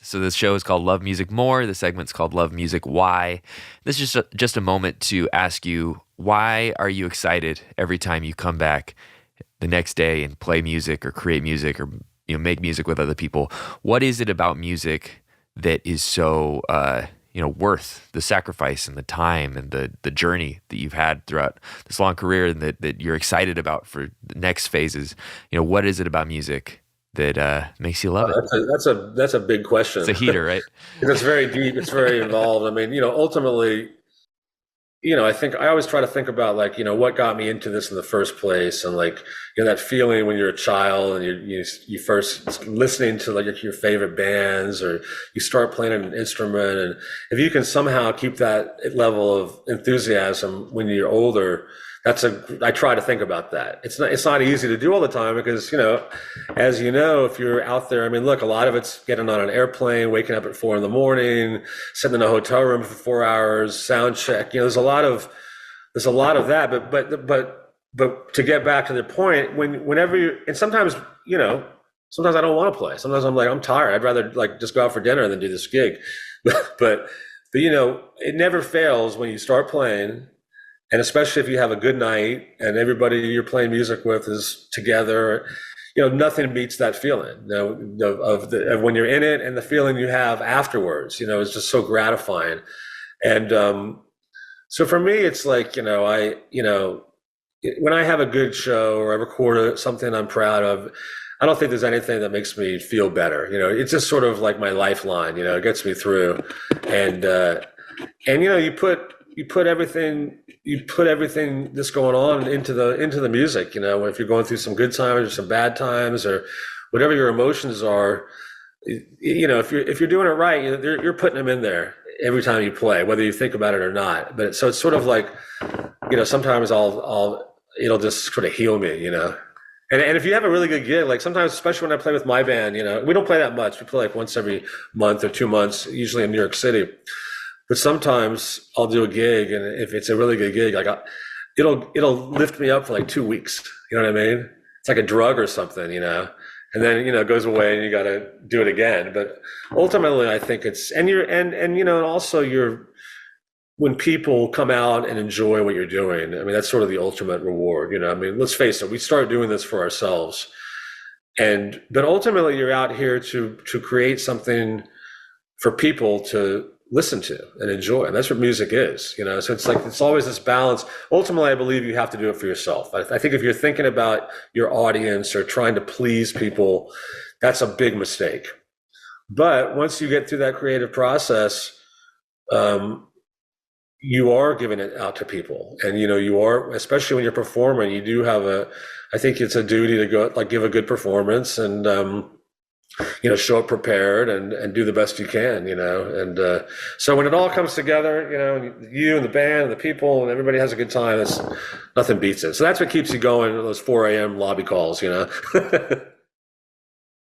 So this show is called Love Music More. The segment's called Love Music Why. This is just a moment to ask you, why are you excited every time you come back the next day and play music or create music or make music with other people? What is it about music that is so worth the sacrifice and the time and the journey that you've had throughout this long career, and that you're excited about for the next phases? What is it about music that makes you love it? That's a big question. It's a heater, right? It's very deep. It's very involved. I mean, ultimately, I think I always try to think about what got me into this in the first place, and that feeling when you're a child and you first listening to your favorite bands, or you start playing an instrument, and if you can somehow keep that level of enthusiasm when you're older, I try to think about that. It's not easy to do all the time because, as if you're out there, I mean, look, a lot of it's getting on an airplane, waking up at 4 a.m, sitting in a hotel room for 4 hours, sound check. There's a lot of that. But to get back to the point, whenever and sometimes I don't want to play. Sometimes I'm like, I'm tired. I'd rather just go out for dinner than do this gig. but it never fails when you start playing. And especially if you have a good night and everybody you're playing music with is together, nothing beats that feeling, of when you're in it, and the feeling you have afterwards, is just so gratifying. And so for me, it's when I have a good show or I record something I'm proud of, I don't think there's anything that makes me feel better. It's just sort of like my lifeline. It gets me through, and you put everything that's going on into the music. If you're going through some good times or some bad times or whatever your emotions are, if you're doing it right, you're putting them in there every time you play, whether you think about it or not. But so it's sort of like, sometimes it'll just sort of heal me. And if you have a really good gig, sometimes, especially when I play with my band, we don't play that much. We play once every month or 2 months, usually in New York City. But sometimes I'll do a gig, and if it's a really good gig, it'll lift me up for 2 weeks. You know what I mean? It's like a drug or something, and then it goes away, and you got to do it again. But ultimately, I think it's when people come out and enjoy what you're doing. I mean, that's sort of the ultimate reward. I mean, let's face it, we start doing this for ourselves, but ultimately, you're out here to create something for people to listen to and enjoy, and that's what music is. So it's always this balance. Ultimately, I believe you have to do it for yourself. I think if you're thinking about your audience or trying to please people, that's a big mistake. But once you get through that creative process, you are giving it out to people, and you are, especially when you're performing, you do have I think it's a duty to go give a good performance and show up prepared and do the best you can, and so when it all comes together, you and the band and the people and everybody has a good time, nothing beats it. So that's what keeps you going, those 4 a.m. lobby calls.